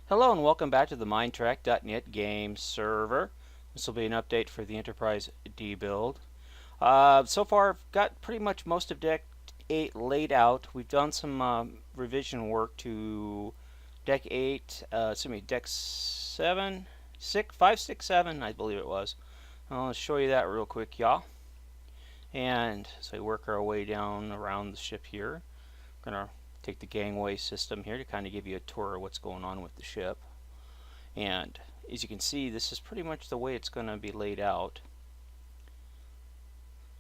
Hello and welcome back to the Minetrek.net game server. This will be an update for the Enterprise D build. So far, I've got pretty much most of Deck 8 laid out. We've done some revision work to Deck 8, Deck 7, 6, 5, 6, 7, I believe it was. I'll show you that real quick, y'all. And so we work our way down around the ship here. We're going to take the gangway system here to kind of give you a tour of what's going on with the ship. And as you can see, this is pretty much the way it's going to be laid out.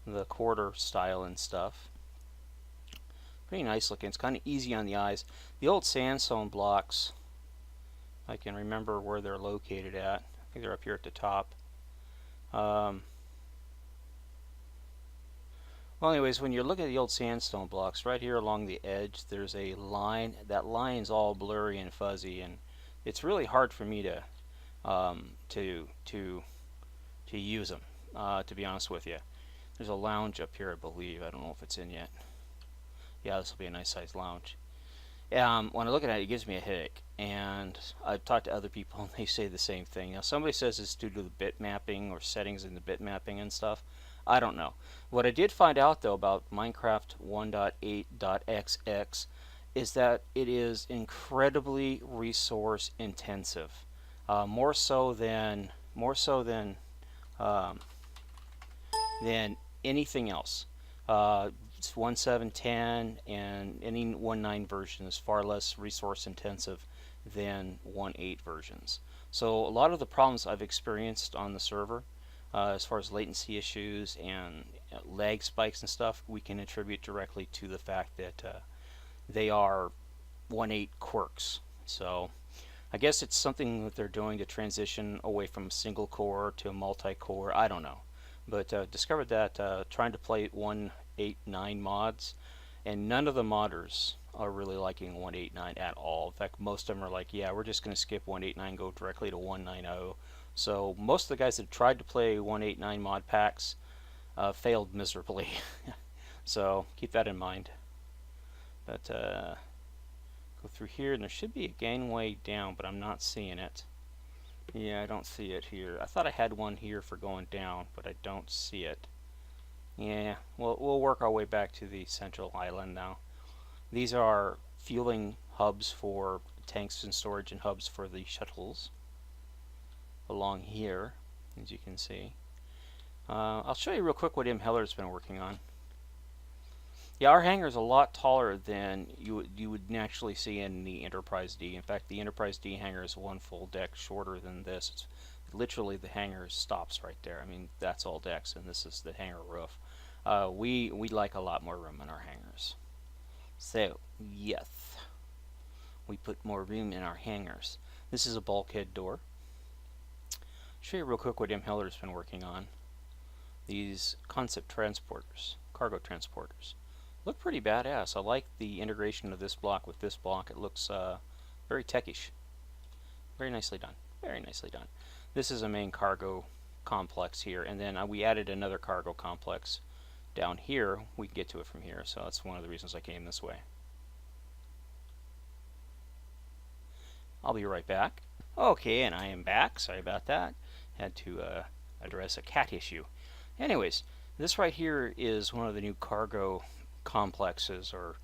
The quarter style and stuff. Pretty nice looking. It's kind of easy on the eyes. The old sandstone blocks, I can remember where they're located at. I think they're up here at the top. Well, anyways, when you look at the old sandstone blocks, right here along the edge, there's a line. That line's all blurry and fuzzy, and it's really hard for me to use them. To be honest with you, there's a lounge up here, I believe. I don't know if it's in yet. Yeah, this will be a nice sized lounge. When I look at it, it gives me a headache, and I've talked to other people, and they say the same thing. Now, somebody says it's due to the bit mapping or settings in the bit mapping and stuff. I don't know. What I did find out, though, about Minecraft 1.8.xx is that it is incredibly resource intensive, more so than um, anything else. It's 1.7.10 and any 1.9 version is far less resource intensive than 1.8 versions. So a lot of the problems I've experienced on the server, as far as latency issues and lag spikes and stuff, we can attribute directly to the fact that they are 1.8 quirks. So I guess it's something that they're doing to transition away from single core to multi-core. I don't know. But discovered that trying to play 1.8.9 mods, and none of the modders are really liking 1.8.9 at all. In fact, most of them are like, yeah, we're just going to skip 1.8.9, go directly to 1.9.0. So most of the guys that tried to play 1.8.9 mod packs failed miserably. So keep that in mind. But go through here, and there should be a gangway down, but I'm not seeing it. Yeah, I don't see it here. I thought I had one here for going down, but I don't see it. Yeah, we'll work our way back to the central island now. These are fueling hubs for tanks and storage and hubs for the shuttles along here, as you can see. I'll show you real quick what Heller's been working on. Yeah, our hangar is a lot taller than you would naturally see in the Enterprise D. In fact, the Enterprise D hangar is one full deck shorter than this. It's literally the hangar stops right there. I mean, that's all decks, and this is the hangar roof. We like a lot more room in our hangars. So, yes, we put more room in our hangars. This is a bulkhead door. Show you real quick what Heller's been working on. These concept transporters, cargo transporters. Look pretty badass. I like the integration of this block with this block. It looks very techish. Very nicely done. Very nicely done. This is a main cargo complex here, and then we added another cargo complex down here. We can get to it from here, so that's one of the reasons I came this way. I'll be right back. Okay, and I am back. Sorry about that. Had to address a cat issue. Anyways, this right here is one of the new cargo complexes, or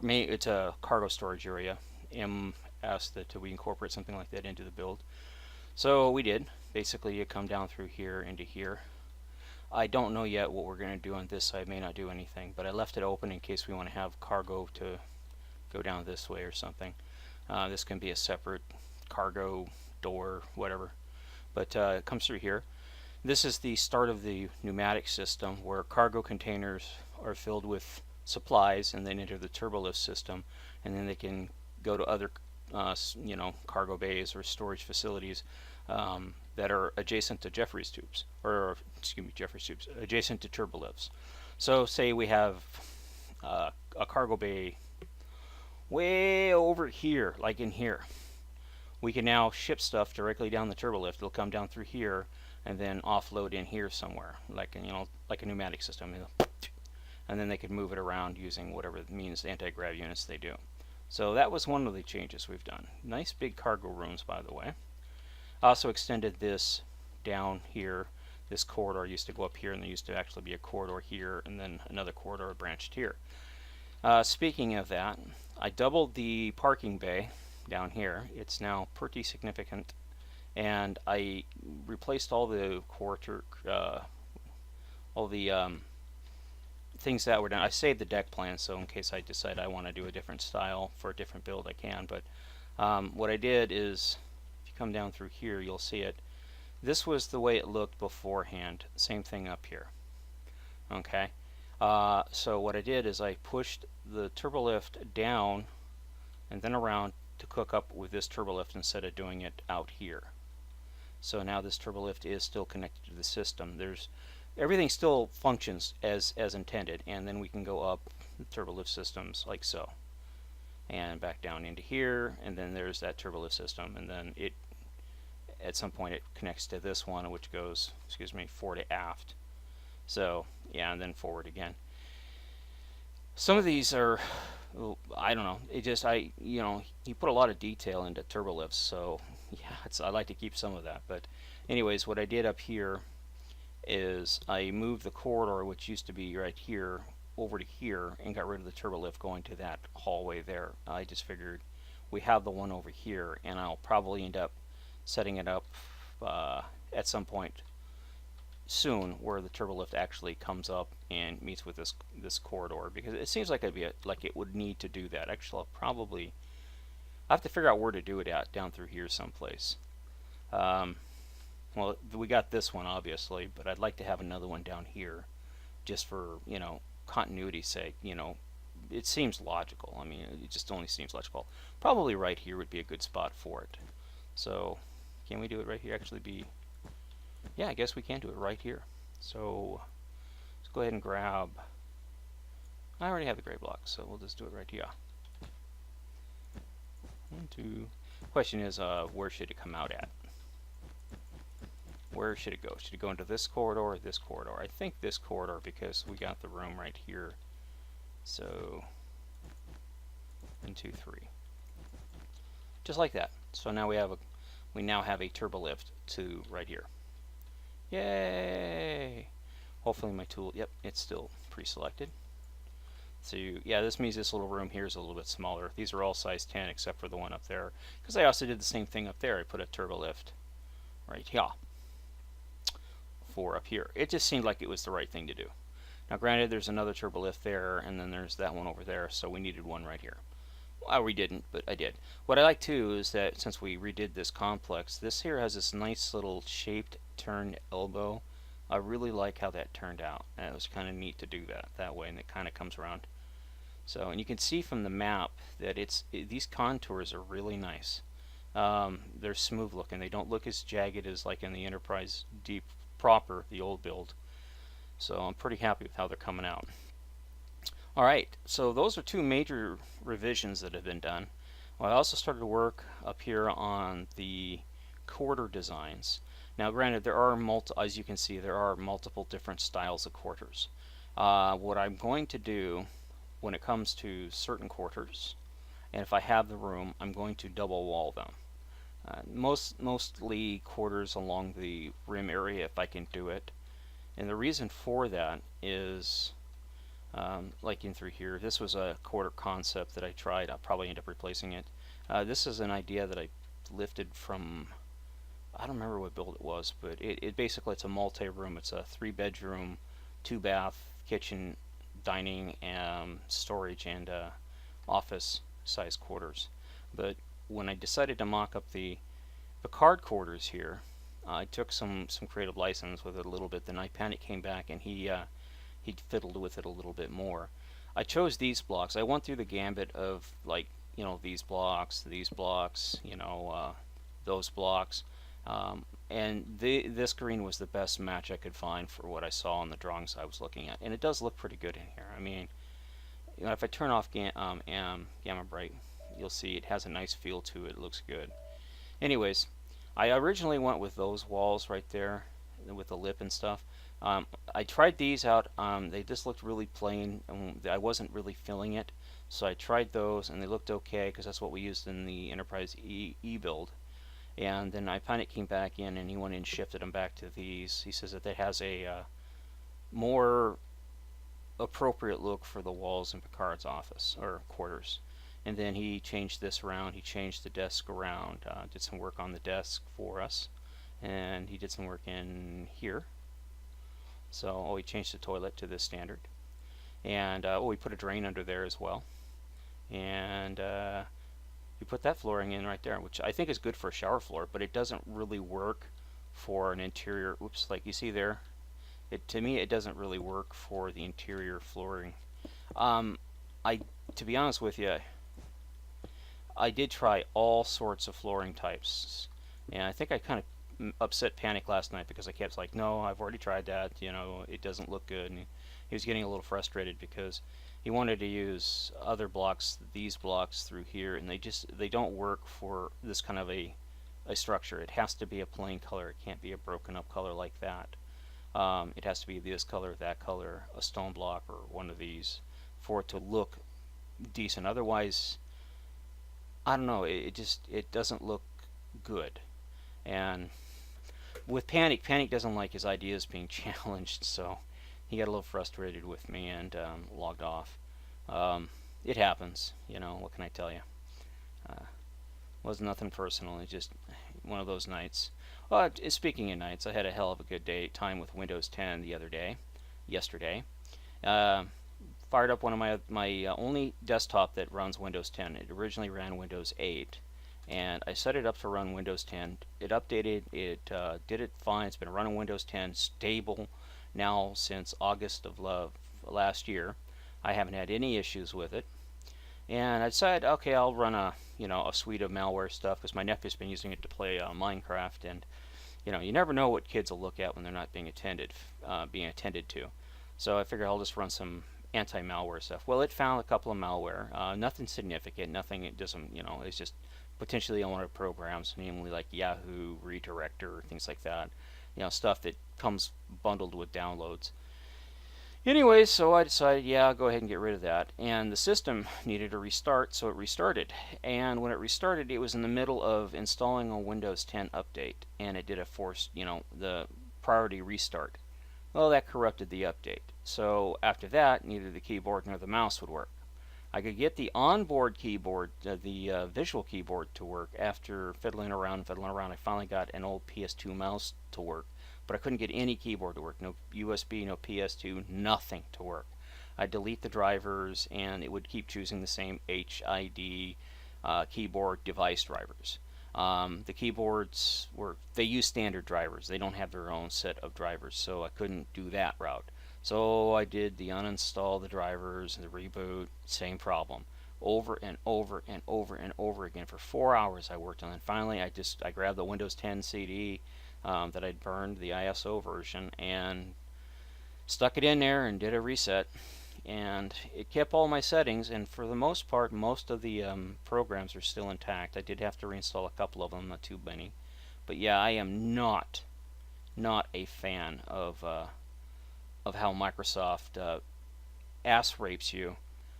it's a cargo storage area. M asked that we incorporate something like that into the build, so we did. Basically, you come down through here into here. I don't know yet what we're going to do on this side. May not do anything, but I left it open in case we want to have cargo to go down this way or something. This can be a separate cargo door, whatever, but it comes through here. This is the start of the pneumatic system, where cargo containers are filled with supplies and then enter the turbolift system, and then they can go to other cargo bays or storage facilities that are adjacent to Jefferies tubes, or Jefferies tubes, adjacent to turbolifts. So say we have a cargo bay way over here, like in here. We can now ship stuff directly down the turbolift. It'll come down through here and then offload in here somewhere, like a pneumatic system, and then they could move it around using whatever means anti-grav units they do. So that was one of the changes we've done. Nice big cargo rooms, by the way. I also extended this down here. This corridor used to go up here, and there used to actually be a corridor here, and then another corridor branched here. Speaking of that, I doubled the parking bay down here. It's now pretty significant, and I replaced all the things that were done. I saved the deck plan, so in case I decide I want to do a different style for a different build, I can. But what I did is, if you come down through here, you'll see it. This was the way it looked beforehand. Same thing up here. Okay. So what I did is I pushed the turbolift down and then around to cook up with this turbolift instead of doing it out here. So now this turbolift is still connected to the system. Everything still functions as intended, and then we can go up the turbolift systems like so, and back down into here, and then there's that turbolift system, and then it at some point it connects to this one, which goes, fore to aft. So yeah, and then forward again. Some of these are, I don't know, you put a lot of detail into turbolifts, so yeah, I like to keep some of that. But anyways, what I did up here is I moved the corridor, which used to be right here, over to here, and got rid of the turbolift going to that hallway there. I just figured we have the one over here, and I'll probably end up setting it up at some point soon where the turbolift actually comes up and meets with this corridor, because it seems like it would need to do that. Actually, I have to figure out where to do it at down through here someplace. Well, we got this one obviously, but I'd like to have another one down here, just for continuity's sake. It seems logical. I mean, it just only seems logical. Probably right here would be a good spot for it. So, can we do it right here? Yeah, I guess we can do it right here. So, let's go ahead and grab. I already have the gray block, so we'll just do it right here. 1, 2. Question is, where should it come out at? Where should it go? Should it go into this corridor or this corridor? I think this corridor, because we got the room right here. So 1, 2, 3. Just like that. So now we now have a turbolift to right here. Yay! Hopefully my tool, yep, it's still pre-selected. So yeah, this means this little room here is a little bit smaller. These are all size 10 except for the one up there, because I also did the same thing up there. I put a turbolift right here. Up here. It just seemed like it was the right thing to do. Now granted, there's another turbolift there, and then there's that one over there, so we needed one right here. Well, we didn't, but I did. What I like too is that since we redid this complex, this here has this nice little shaped turned elbow. I really like how that turned out, and it was kind of neat to do that way, and it kind of comes around. So, and you can see from the map that these contours are really nice. They're smooth looking. They don't look as jagged as like in the Enterprise D proper, the old build. So I'm pretty happy with how they're coming out. Alright, so those are two major revisions that have been done. Well, I also started to work up here on the quarter designs. Now granted, there are as you can see, there are multiple different styles of quarters. What I'm going to do when it comes to certain quarters, and if I have the room, I'm going to double wall them. Mostly quarters along the rim area if I can do it. And the reason for that is, like in through here, this was a quarter concept that I tried. I'll probably end up replacing it. This is an idea that I lifted from, I don't remember what build it was, but it basically, it's a multi-room. It's a 3-bedroom, 2-bath, kitchen, dining, storage, and office size quarters. But when I decided to mock up the Picard quarters here, I took some creative license with it a little bit. Then Panic came back and he fiddled with it a little bit more. I chose these blocks. I went through the gambit of these blocks, those blocks, and this green was the best match I could find for what I saw in the drawings I was looking at, and it does look pretty good in here. I mean, if I turn off Gamma Bright, you'll see it has a nice feel to it. It looks good. Anyways, I originally went with those walls right there with the lip and stuff. I tried these out. They just looked really plain, and I wasn't really feeling it. So I tried those, and they looked okay because that's what we used in the Enterprise E build. And then Panic came back in, and he went and shifted them back to these. He says that it has a more appropriate look for the walls in Picard's office or quarters. And then he changed this around. He changed the desk around. Did some work on the desk for us, and he did some work in here. So he changed the toilet to this standard, and we put a drain under there as well. And we put that flooring in right there, which I think is good for a shower floor, but it doesn't really work for an interior. Oops, like you see there. To me, it doesn't really work for the interior flooring. I, to be honest with you, I did try all sorts of flooring types, and I think I kind of upset Panic last night because I kept like, no, I've already tried that. It doesn't look good, and he was getting a little frustrated because he wanted to use other blocks, these blocks through here, and they don't work for this kind of a structure. It has to be a plain color. It can't be a broken up color like that. It has to be this color, that color, a stone block, or one of these for it to look decent. Otherwise, I don't know. It doesn't look good. And with Panic doesn't like his ideas being challenged, so he got a little frustrated with me and logged off. It happens, what can I tell you? Was nothing personal. It's just one of those nights. Well, speaking of nights, I had a hell of a good time with Windows 10 yesterday. Fired up one of my only desktop that runs Windows 10. It originally ran Windows 8, and I set it up to run Windows 10. It updated. It did it fine. It's been running Windows 10 stable now since August of last year. I haven't had any issues with it. And I decided, okay, I'll run a suite of malware stuff because my nephew's been using it to play Minecraft, and you never know what kids will look at when they're not being attended to. So I figured I'll just run some anti-malware stuff. Well, it found a couple of malware, nothing significant, nothing. It doesn't, it's just potentially unwanted programs, namely like Yahoo redirector, things like that. Stuff that comes bundled with downloads. Anyway, so I decided, yeah, I'll go ahead and get rid of that. And the system needed a restart, so it restarted. And when it restarted, it was in the middle of installing a Windows 10 update, and it did a forced, the priority restart. Well, that corrupted the update. So after that, neither the keyboard nor the mouse would work. I could get the onboard keyboard, the visual keyboard to work after fiddling around. I finally got an old PS2 mouse to work. But I couldn't get any keyboard to work. No USB, no PS2, nothing to work. I'd delete the drivers, and it would keep choosing the same HID keyboard device drivers. The keyboards they use standard drivers. They don't have their own set of drivers, so I couldn't do that route. So I did the uninstall the drivers and the reboot, same problem. Over and over and over and over again. For 4 hours I worked on it. Finally, I grabbed the Windows 10 CD that I'd burned, the ISO version, and stuck it in there and did a reset. And it kept all my settings, and for the most part, most of the programs are still intact. I did have to reinstall a couple of them, not too many. But yeah, I am not a fan of how Microsoft ass rapes you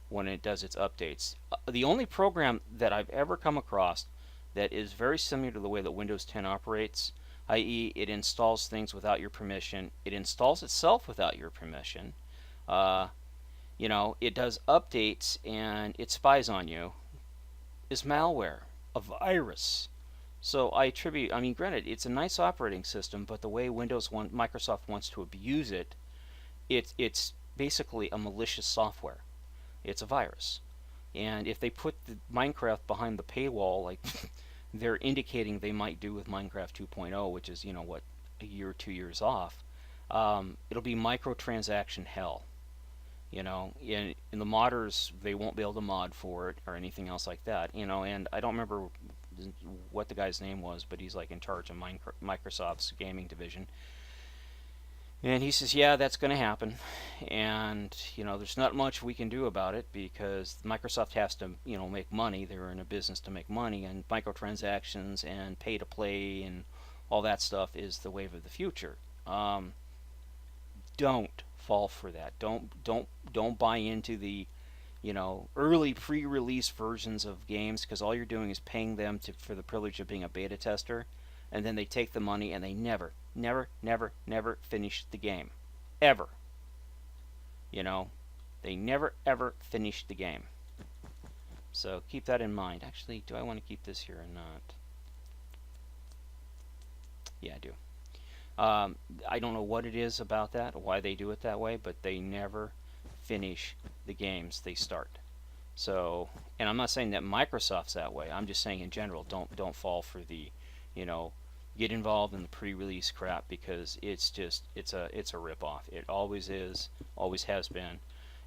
when it does its updates. The only program that I've ever come across that is very similar to the way that Windows 10 operates, i.e., it installs things without your permission. It installs itself without your permission. It does updates and it spies on you. Is malware, a virus. So granted, it's a nice operating system, but the way Microsoft wants to abuse it, it's basically a malicious software. It's a virus. And if they put the Minecraft behind the paywall, like they're indicating they might do with Minecraft 2.0, which is, a year or 2 years off, it'll be microtransaction hell. In the modders, they won't be able to mod for it or anything else like that. And I don't remember what the guy's name was, but he's like in charge of Microsoft's gaming division. And he says, yeah, that's going to happen. And, there's not much we can do about it because Microsoft has to, make money. They're in a business to make money, and microtransactions and pay to play and all that stuff is the wave of the future. Don't fall for that. Don't buy into the early pre-release versions of games, because all you're doing is paying them for the privilege of being a beta tester, and then they take the money and they never, never, never, never finish the game, ever. You know, they never ever finish the game. So keep that in mind. Actually, do I want to keep this here or not? Yeah, I do. I don't know what it is about that, why they do it that way, but they never finish the games they start. So, and I'm not saying that Microsoft's that way. I'm just saying in general, don't fall for the, you know, get involved in the pre-release crap, because it's a ripoff. It always is, always has been.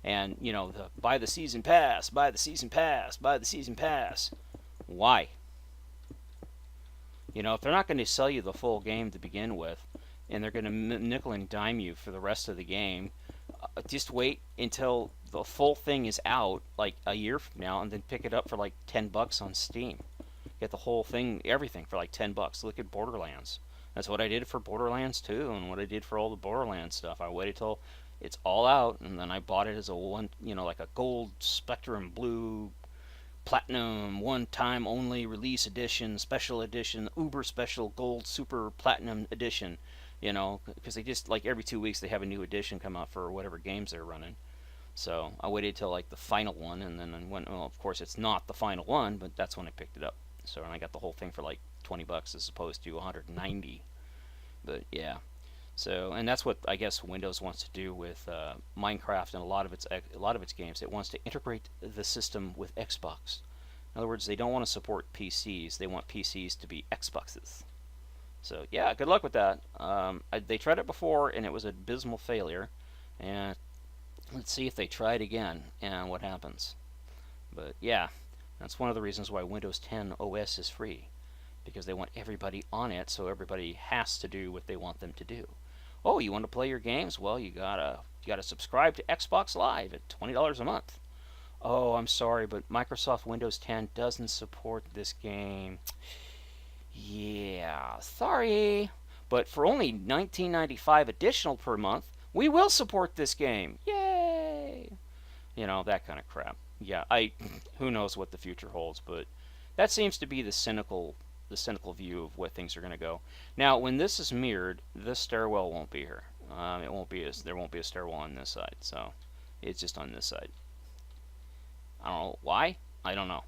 And the buy the season pass, buy the season pass, buy the season pass. Why? If they're not going to sell you the full game to begin with, and they're going to nickel and dime you for the rest of the game, just wait until the full thing is out, like a year from now, and then pick it up for like $10 on Steam. Get the whole thing, everything, for like $10. Look at Borderlands. That's what I did for Borderlands 2, and what I did for all the Borderlands stuff. I waited till it's all out, and then I bought it as a like a gold Spectrum Blue Platinum one-time only release edition, special edition, uber special gold super platinum edition, because they just, like, every 2 weeks they have a new edition come out for whatever games they're running. So I waited till like the final one, and then well, of course it's not the final one, but that's when I picked it up. So, and I got the whole thing for like $20 as opposed to 190. But yeah. So, and that's what I guess Windows wants to do with Minecraft and a lot of its games. It wants to integrate the system with Xbox. In other words, they don't want to support PCs. They want PCs to be Xboxes. So yeah, good luck with that. They tried it before and it was an abysmal failure. And let's see if they try it again and what happens. But yeah, that's one of the reasons why Windows 10 OS is free, because they want everybody on it, so everybody has to do what they want them to do. Oh, you want to play your games? Well, you gotta subscribe to Xbox Live at $20 a month. Oh, I'm sorry, but Microsoft Windows 10 doesn't support this game. Yeah, sorry. But for only $19.95 additional per month, we will support this game. Yay! That kind of crap. Yeah, who knows what the future holds, but that seems to be the cynical view of what things are going to go. Now, when this is mirrored, this stairwell won't be here. There won't be a stairwell on this side, so it's just on this side. I don't know why. I don't know.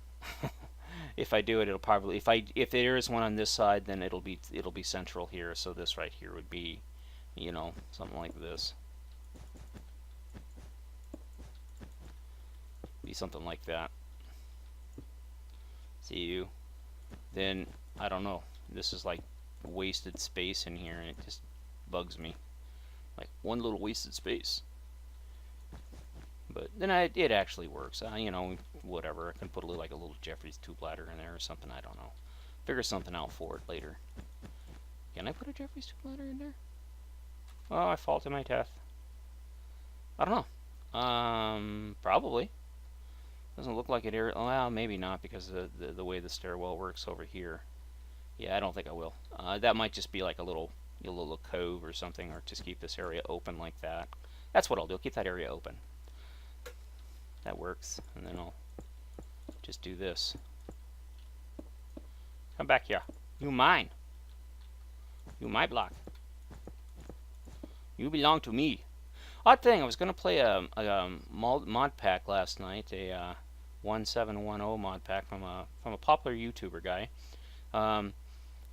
If I do it, it'll probably, if there is one on this side, then it'll be central here. So this right here would be, something like this. Be something like that. See you. Then I don't know. This is like wasted space in here, and it just bugs me. Like one little wasted space. But then it actually works. Whatever. I can put like a little Jeffrey's tube ladder in there or something. I don't know. Figure something out for it later. Can I put a Jeffrey's tube ladder in there? Oh, I fall to my death. I don't know. Probably. Doesn't look like it. Well, maybe not, because of the way the stairwell works over here. Yeah, I don't think I will. That might just be like a little cove or something, or just keep this area open like that. That's what I'll do. Keep that area open. That works. And then I'll just do this. Come back here. You mine. You my block. You belong to me. Odd thing, I was going to play a mod pack last night, a 1710 mod pack from a popular YouTuber guy. And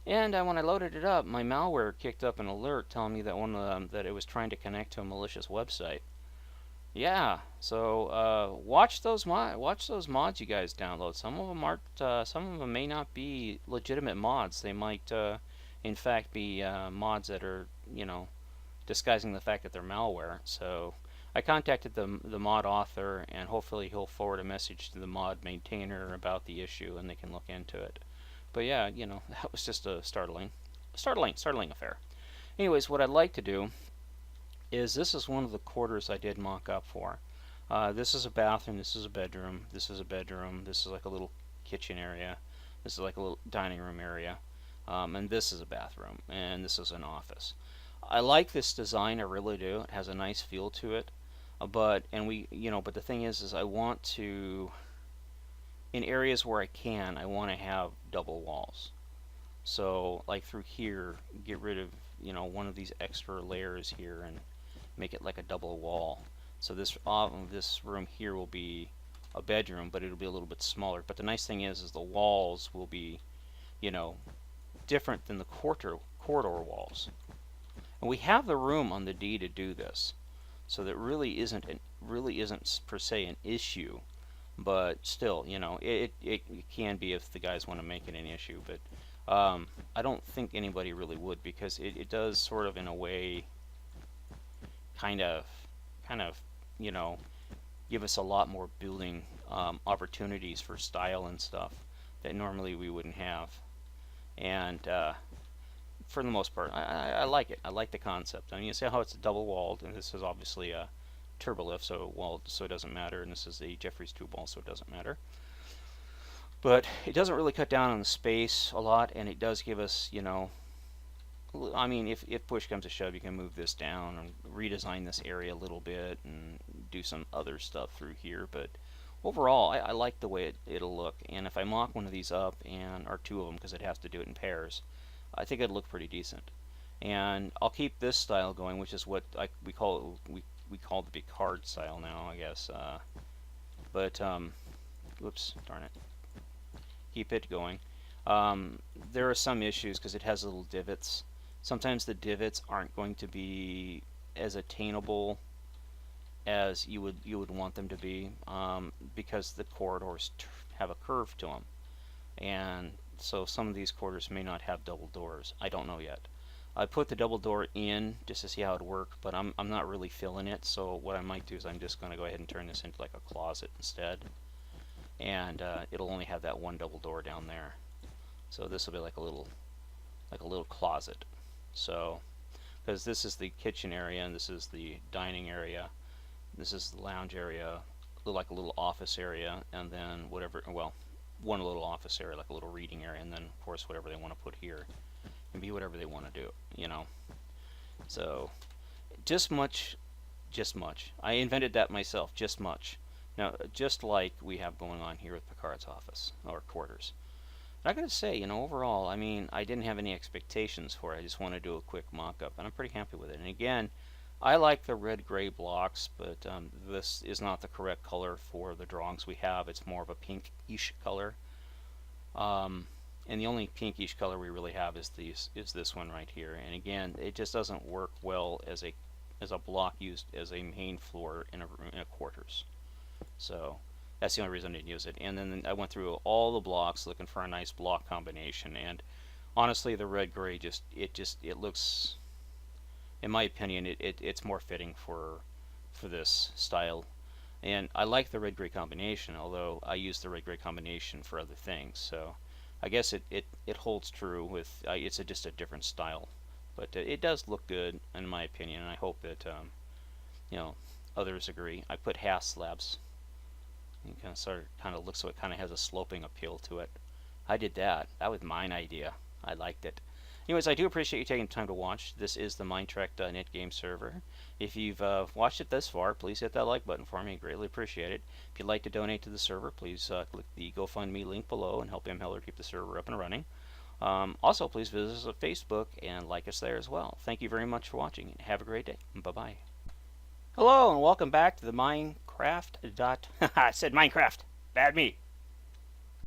when I loaded it up, my malware kicked up an alert telling me that that it was trying to connect to a malicious website. Yeah, so watch those mods you guys download. Some of them aren't. Some of them may not be legitimate mods. They might, in fact, be mods that are, disguising the fact that they're malware. So I contacted the mod author, and hopefully he'll forward a message to the mod maintainer about the issue, and they can look into it. But yeah, that was just a startling affair. Anyways, what I'd like to do is, this is one of the quarters I did mock up for. This is a bathroom, this is a bedroom, this is a bedroom, this is like a little kitchen area, this is like a little dining room area, and this is a bathroom, and this is an office. I like this design, I really do. It has a nice feel to it. But and we, but the thing is I want to, in areas where I can, I want to have double walls. So like through here, get rid of one of these extra layers here and make it like a double wall. So this room here will be a bedroom, but it'll be a little bit smaller. But the nice thing is the walls will be, you know, different than the corridor walls. And we have the room on the D to do this, so that really isn't per se an issue. But still, it can be if the guys want to make it an issue. But I don't think anybody really would, because it does sort of in a way kind of you know give us a lot more building opportunities for style and stuff that normally we wouldn't have. And for the most part, I like it. I like the concept. I mean, you see how it's double walled, and this is obviously a turbolift, so it doesn't matter, and this is the Jeffries tube wall, so it doesn't matter. But it doesn't really cut down on the space a lot, and it does give us, I mean, if push comes to shove, you can move this down and redesign this area a little bit and do some other stuff through here. But overall, I like the way it'll look. And if I mock one of these up, or two of them, because it has to do it in pairs, I think it'd look pretty decent. And I'll keep this style going, which is what we call the Picard style now, I guess. But whoops, darn it. Keep it going. There are some issues because it has little divots. Sometimes the divots aren't going to be as attainable as you would want them to be, because the corridors have a curve to them, and so some of these corridors may not have double doors. I don't know yet. I put the double door in just to see how it works, but I'm not really feeling it. So what I might do is I'm just going to go ahead and turn this into like a closet instead, and it'll only have that one double door down there. So this will be like a little closet. So because this is the kitchen area and this is the dining area, this is the lounge area, like a little office area, and then one little office area, like a little reading area, and then of course whatever they want to put here can be whatever they want to do, So just much. I invented that myself, just much. Now, just like we have going on here with Picard's office, or quarters. But I gotta say, overall, I mean, I didn't have any expectations for it. I just want to do a quick mock-up, and I'm pretty happy with it. And again, I like the red-gray blocks, but this is not the correct color for the drawings we have. It's more of a pinkish color. And the only pinkish color we really have is this one right here. And again, it just doesn't work well as a block used as a main floor in a quarters. So that's the only reason I didn't use it. And then I went through all the blocks looking for a nice block combination, and honestly the red-gray it looks, in my opinion, it's more fitting for this style. And I like the red-gray combination, although I use the red-gray combination for other things. So I guess it holds true with it's just a different style. But it does look good in my opinion, and I hope that others agree. I put half slabs. You kind of looks so it kind of has a sloping appeal to it. I did that. That was mine idea. I liked it. Anyways, I do appreciate you taking the time to watch. This is the Minetrek Net Game server. If you've watched it this far, please hit that like button for me. I greatly appreciate it. If you'd like to donate to the server, please click the GoFundMe link below and help Miller keep the server up and running. Also, please visit us on Facebook and like us there as well. Thank you very much for watching, and have a great day. Bye-bye. Hello, and welcome back to the Minecraft I said Minecraft. Bad me.